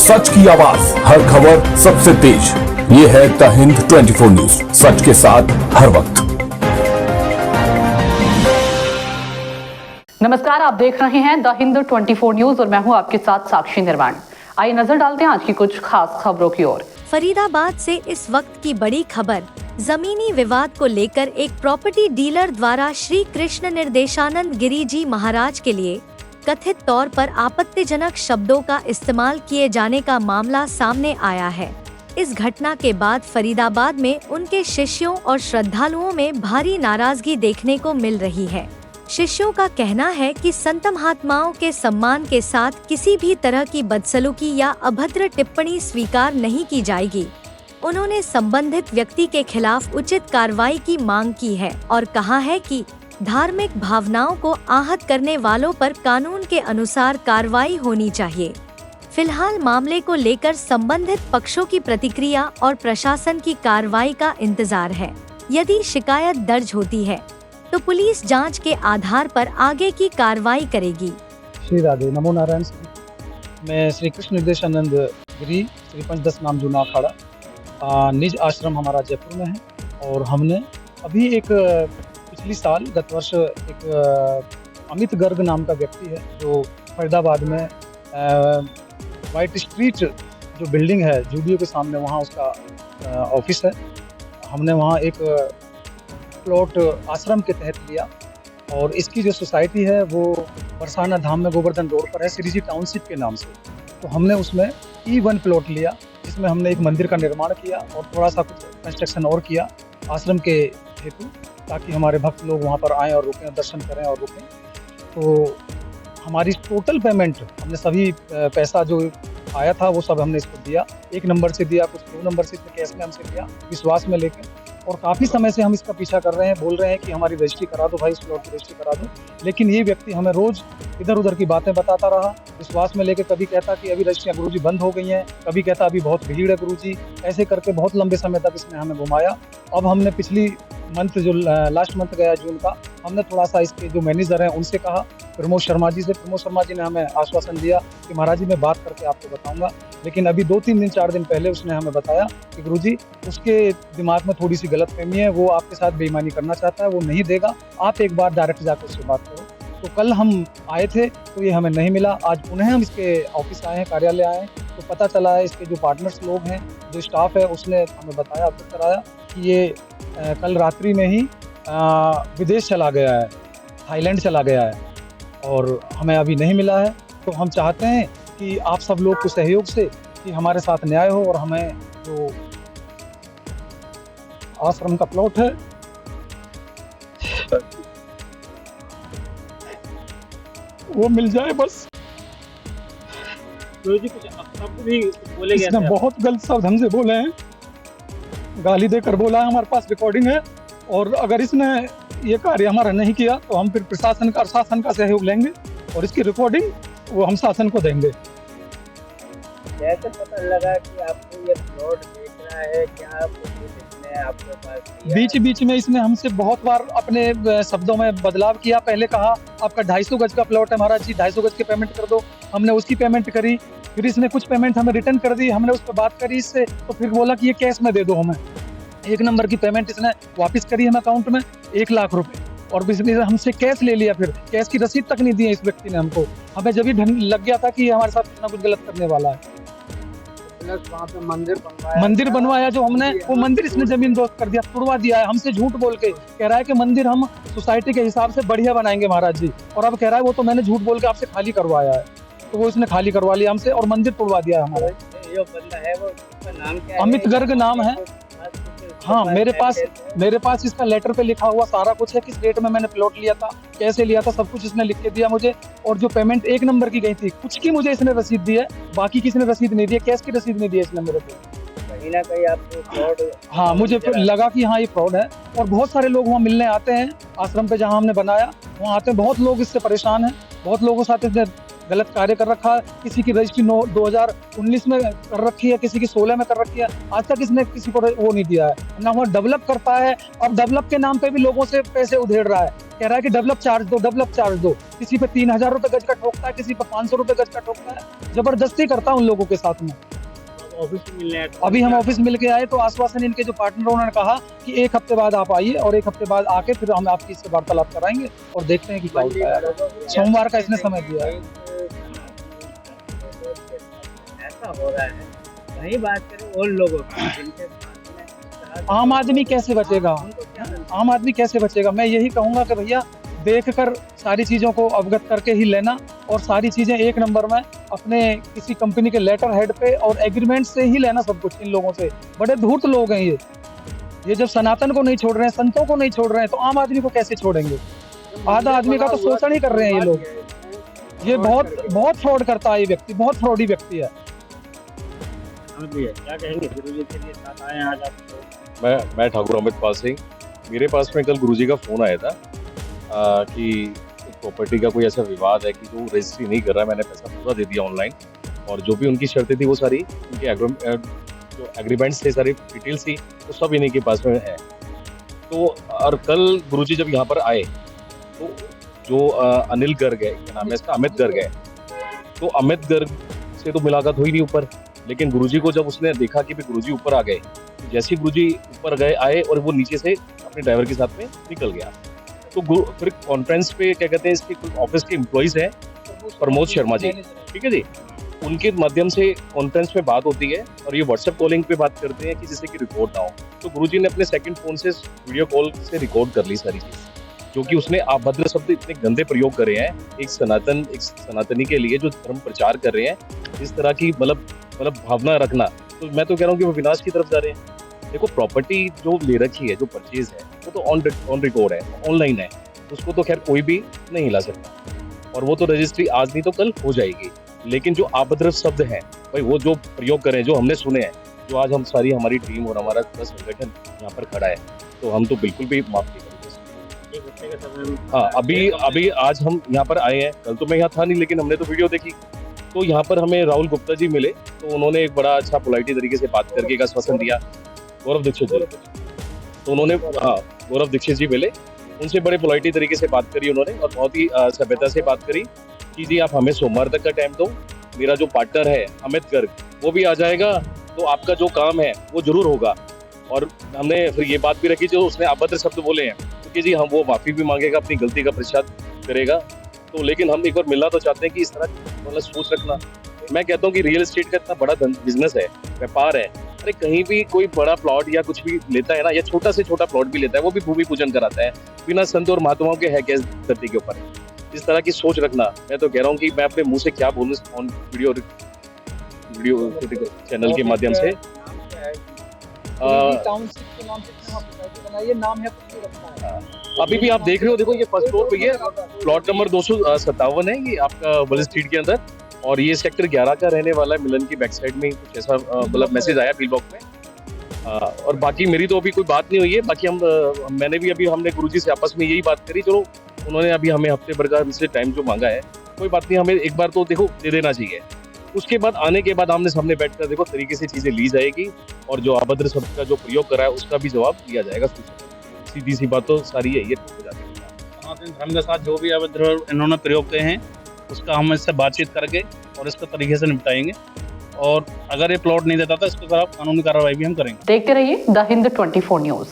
सच की आवाज, हर खबर सबसे तेज। ये है द हिंद 24 न्यूज, सच के साथ हर वक्त। नमस्कार, आप देख रहे हैं द हिंद 24 न्यूज और मैं हूं आपके साथ साक्षी निर्वाण। आइए नजर डालते हैं आज की कुछ खास खबरों की ओर। फरीदाबाद से इस वक्त की बड़ी खबर। जमीनी विवाद को लेकर एक प्रॉपर्टी डीलर द्वारा श्री कृष्ण निर्देशानंद गिरी जी महाराज के लिए कथित तौर पर आपत्तिजनक शब्दों का इस्तेमाल किए जाने का मामला सामने आया है। इस घटना के बाद फरीदाबाद में उनके शिष्यों और श्रद्धालुओं में भारी नाराजगी देखने को मिल रही है। शिष्यों का कहना है कि संत महात्माओं के सम्मान के साथ किसी भी तरह की बदसलूकी या अभद्र टिप्पणी स्वीकार नहीं की जाएगी। उन्होंने संबंधित व्यक्ति के खिलाफ उचित कार्रवाई की मांग की है और कहा है कि धार्मिक भावनाओं को आहत करने वालों पर कानून के अनुसार कार्रवाई होनी चाहिए। फिलहाल मामले को लेकर संबंधित पक्षों की प्रतिक्रिया और प्रशासन की कार्रवाई का इंतजार है। यदि शिकायत दर्ज होती है तो पुलिस जांच के आधार पर आगे की कार्रवाई करेगी। श्री राधे, नमो नारायण। मैं श्री कृष्ण निर्देशानंद गिरी श्री पंचदश नाम जूना अखाड़ा निज आश्रम हमारा जयपुर में है। और हमने अभी एक पिछली साल गत वर्ष एक अमित गर्ग नाम का व्यक्ति है जो फरीदाबाद में वाइट स्ट्रीट जो बिल्डिंग है जूडियो के सामने, वहाँ उसका ऑफिस है। हमने वहाँ एक प्लॉट आश्रम के तहत लिया और इसकी जो सोसाइटी है वो बरसाना धाम में गोवर्धन रोड पर है, श्री जी टाउनशिप के नाम से। तो हमने उसमें E1 प्लॉट लिया जिसमें हमने एक मंदिर का निर्माण किया और थोड़ा सा कुछ कंस्ट्रक्शन और किया आश्रम के हेतु, ताकि हमारे भक्त लोग वहाँ पर आएँ और रुकें, दर्शन करें और रुकें। तो हमारी टोटल पेमेंट हमने सभी पैसा जो आया था वो सब हमने इसको दिया। 1 नंबर से दिया, कुछ 2 नंबर से कैश में हमसे दिया विश्वास में लेकर। और काफ़ी समय से हम इसका पीछा कर रहे हैं, बोल रहे हैं कि हमारी रजिस्ट्री करा दो भाई, इस प्लॉट की रजिस्ट्री करा दो। लेकिन ये व्यक्ति हमें रोज़ इधर उधर की बातें बताता रहा विश्वास में लेकर। कभी कहता कि अभी रजिस्ट्रियाँ गुरुजी बंद हो गई हैं, कभी कहता अभी बहुत भीड़ है गुरुजी। ऐसे करके बहुत लंबे समय तक इसने हमें घुमाया। अब हमने पिछली मंथ जो लास्ट मंथ गया जून का, हमने थोड़ा सा इसके जो मैनेजर हैं उनसे कहा, प्रमोद शर्मा जी से। प्रमोद शर्मा जी ने हमें आश्वासन दिया कि महाराज जी मैं बात करके आपको बताऊंगा। लेकिन अभी 2-3 दिन 4 दिन पहले उसने हमें बताया कि गुरुजी उसके दिमाग में थोड़ी सी गलतफहमी है, वो आपके साथ बेईमानी करना चाहता है, वो नहीं देगा, आप एक बार डायरेक्ट जाकर उससे बात करो। तो कल हम आए थे तो ये हमें नहीं मिला। आज पुनः हम इसके ऑफिस आए हैं, कार्यालय आए हैं, तो पता चला है इसके जो पार्टनर्स लोग हैं, जो स्टाफ है, उसने हमें बताया, अवगत कराया कि ये कल रात्रि में ही विदेश चला गया है, थाईलैंड चला गया है और हमें अभी नहीं मिला है। तो हम चाहते हैं कि आप सब लोग के सहयोग से कि हमारे साथ न्याय हो और हमें जो आश्रम का प्लॉट है वो मिल जाए बस। गुरुजी कुछ शब्द भी बोले गए इसने बहुत गलत शब्द हमसे बोले हैं, गाली देकर बोला है, हमारे पास रिकॉर्डिंग है। और अगर इसने ये कार्य हमारा नहीं किया तो हम फिर प्रशासन का सहयोग लेंगे और इसकी रिकॉर्डिंग वो हम शासन को देंगे। कैसे पता लगा कि आपको ये प्लॉट बेच रहा है? क्या इसने आपके पास बीच में इसने हमसे बहुत बार अपने शब्दों में बदलाव किया। पहले कहा आपका 250 गज का प्लॉट है महाराज जी, 250 गज की पेमेंट कर दो। हमने उसकी पेमेंट करी, फिर इसने कुछ पेमेंट हमें रिटर्न कर दी। हमने उस पर बात करी इससे, तो फिर बोला कि ये कैश में दे दो हमें। 1 नंबर की पेमेंट इसने वापस करी हमें अकाउंट में 1 लाख रुपए, और हमसे कैश ले लिया। फिर कैश की रसीद तक नहीं दी है इस व्यक्ति ने हमको। हमें जब भी लग गया था कि हमारे साथ कुछ ना कुछ गलत करने वाला है। वहाँ पे मंदिर बनवाया जो हमने, वो मंदिर इसने जमीन दोस्त कर दिया, तुड़वा दिया है हमसे झूठ बोल के। कह रहा है कि मंदिर हम सोसाइटी के हिसाब से बढ़िया बनाएंगे महाराज जी, और अब कह रहा है वो तो मैंने झूठ बोल के आपसे खाली करवाया है। तो वो इसने खाली करवा लिया हमसे और मंदिर तोड़वा दिया है हमारा। जो बंदा है वो उसका नाम क्या है? अमित गर्ग नाम है। हाँ, मेरे पास इसका लेटर पे लिखा हुआ सारा कुछ है, किस रेट में मैंने प्लॉट लिया था, कैसे लिया था, सब कुछ इसने लिख के दिया मुझे। और जो पेमेंट 1 नंबर की गई थी, कुछ की मुझे इसने रसीद दी है, बाकी की इसने रसीद नहीं दी है, कैश की रसीद नहीं दी है इसने मेरे को। कहीं ना कहीं आपको फ्रॉड, हाँ, मुझे लगा कि हाँ ये फ्रॉड है। और बहुत सारे लोग वहाँ मिलने आते हैं, आश्रम पे जहाँ हमने बनाया वहाँ आते हैं, बहुत लोग इससे परेशान हैं, बहुत लोगों के साथ इसने गलत कार्य कर रखा है। किसी की रजिस्ट्री 2019 में कर रखी है, किसी की 16 में कर रखी है। आज तक इसने किसी को वो नहीं दिया है ना। वो डेवलप करता है, अब डेवलप के नाम पे भी लोगों से पैसे उधेड़ रहा है। कह रहा है कि डेवलप चार्ज दो, किसी पे 3,000 रुपए गज का ठोकता है, किसी पे 500 रुपए गज का ठोकता है, जबरदस्ती करता है उन लोगों के साथ में। ऑफिस में मिलने आए? अभी हम ऑफिस मिल के आए तो आश्वासन इनके जो पार्टनर उन्होंने कहा कि 1 हफ्ते बाद आप आइए और 1 हफ्ते बाद आके फिर हम आपकी इससे वार्तालाप कराएंगे और देखते हैं कि क्या होता है। सोमवार का इसने समय दिया है। ऐसा हो रहा है, वही बात करें उन लोगों की जिनके साथ में इस तरह आम आदमी कैसे बचेगा? उनको क्या लगता आम आदमी कैसे बचेगा? मैं यही कहूंगा कि भैया देखकर सारी चीज़ों को अवगत करके ही लेना और सारी चीज़ें एक नंबर में अपने किसी कंपनी के लेटर हेड पे और एग्रीमेंट से ही लेना सब कुछ इन लोगों से। बड़े धूर्त लोग हैं ये जब सनातन को नहीं छोड़ रहे हैं, संतों को नहीं छोड़ रहे हैं, तो आम आदमी को कैसे छोड़ेंगे? आधा आदमी का तो शोषण ही कर रहे हैं ये लोग। ये बहुत फ्रॉड करता है ये व्यक्ति, बहुत फ्रॉडी व्यक्ति है। क्या कहेंगे गुरुजी के लिए साथ आए हैं आज आप? मैं ठाकुर अमितपाल सिंह। मेरे पास में कल गुरुजी का फ़ोन आया था कि प्रॉपर्टी का कोई ऐसा विवाद है कि जो रजिस्ट्री नहीं कर रहा है। मैंने पैसा पूरा दे दिया ऑनलाइन और जो भी उनकी शर्तें थी वो सारी उनके जो एग्रीमेंट्स थे, सारी डिटेल्स थी, वो सब इन्हीं के पास में है। तो और कल गुरुजी जब यहाँ पर आए तो जो अनिल गर्ग है, क्या नाम है इसका, अमित गर्ग है, तो अमित गर्ग से तो मुलाकात हुई नहीं ऊपर, लेकिन गुरुजी को जब उसने देखा कि भी गुरुजी ऊपर आ गए, तो जैसे ही गुरुजी ऊपर गए आए और वो नीचे से अपने ड्राइवर के साथ में निकल गया। तो फिर कॉन्फ्रेंस पे क्या कहते हैं, इसके ऑफिस के एम्प्लॉइज हैं प्रमोद शर्मा जी, ठीक है जी, उनके माध्यम से कॉन्फ्रेंस में बात होती है और ये व्हाट्सएप कॉलिंग पे बात करते हैं कि जिससे कि रिकॉर्ड ना हो। तो गुरुजी ने अपने सेकंड फोन से वीडियो कॉल से रिकॉर्ड कर ली सारी चीज़, क्योंकि उसने अभद्र शब्द इतने गंदे प्रयोग करे हैं एक सनातनी के लिए जो धर्म प्रचार कर रहे हैं, इस तरह की मतलब भावना रखना, तो मैं तो कह रहा हूँ कि वो विनाश की तरफ जा रहे हैं। देखो प्रॉपर्टी जो ले रखी है, जो परचेज है, वो तो ऑन रिकॉर्ड है, ऑनलाइन है, उसको तो खैर कोई भी नहीं हिला सकता और वो तो रजिस्ट्री आज नहीं तो कल हो जाएगी। लेकिन जो अभद्र शब्द हैं भाई, वो जो प्रयोग करें, जो हमने सुने हैं, जो आज हम सारी हमारी टीम और हमारा पूरा संगठन यहाँ पर खड़ा है, तो हम तो बिल्कुल भी माफ नहीं करेंगे। हाँ, अभी आज हम यहाँ पर आए हैं, कल तो मैं यहाँ था नहीं, लेकिन हमने तो वीडियो देखी। तो यहाँ पर हमें राहुल गुप्ता जी मिले, तो उन्होंने एक बड़ा अच्छा पोलाइटी तरीके से बात करके एक आश्वासन दिया। गौरव दीक्षित जी, तो उन्होंने, हाँ गौरव दीक्षित जी मिले, उनसे बड़े पोलाइटी तरीके से बात करी उन्होंने और बहुत ही सभ्यता से बात करी कि जी आप हमें सोमवार तक का टाइम दो, मेरा जो पार्टनर है अमित गर्ग वो भी आ जाएगा, तो आपका जो काम है वो जरूर होगा। और हमने फिर ये बात भी रखी, जो उसने अभद्र शब्द बोले हैं, क्योंकि जी हम वो माफ़ी भी मांगेगा, अपनी गलती का पश्चात करेगा। तो लेकिन हम एक बार मिलना तो चाहते हैं कि इस तरह मतलब सोच रखना। मैं कहता हूँ कि रियल एस्टेट का इतना बड़ा बिजनेस है, व्यापार है, अरे कहीं भी कोई बड़ा प्लॉट या कुछ भी लेता है ना, या छोटा से छोटा प्लॉट भी लेता है, वो भी भूमि पूजन कराता है, बिना संत और महात्माओं के है क्या धरती के ऊपर। इस तरह की सोच रखना, मैं तो कह रहा हूँ कि मैं अपने मुंह से क्या बोलूँ ऑन वीडियो चैनल के माध्यम से। अभी भी आप देख रहे हो, देखो ये फर्स्ट फ्लोर पे, ये प्लॉट नंबर 257 है, ये आपका वर्ल्ड स्ट्रीट के अंदर, और ये सेक्टर 11 का रहने वाला है। मिलन की बैक साइड में कुछ ऐसा मतलब मैसेज आया बिल बॉक्स में। और बाकी मेरी तो अभी कोई बात नहीं हुई है, बाकी मैंने भी अभी हमने गुरुजी से आपस में यही बात करी, चलो उन्होंने अभी हमें हफ्ते भर का से टाइम जो मांगा है, कोई बात नहीं, हमें एक बार तो देखो दे देना चाहिए। उसके बाद आने के बाद आमने सामने बैठकर देखो तरीके से चीजें ली जाएगी और जो अभद्र शब्द का जो प्रयोग करा है उसका भी जवाब दिया जाएगा। सीधी सी बात तो सारी है, ये हो जाती है। सनातन धर्म के साथ जो भी अभद्र इन्होंने प्रयोग किए हैं उसका हम इससे बातचीत करके और इसको तरीके से निपटाएंगे, और अगर ये प्लॉट नहीं देता था इसके खिलाफ कानूनी कार्रवाई भी हम करेंगे। देखते रहिए द हिंद 24 न्यूज।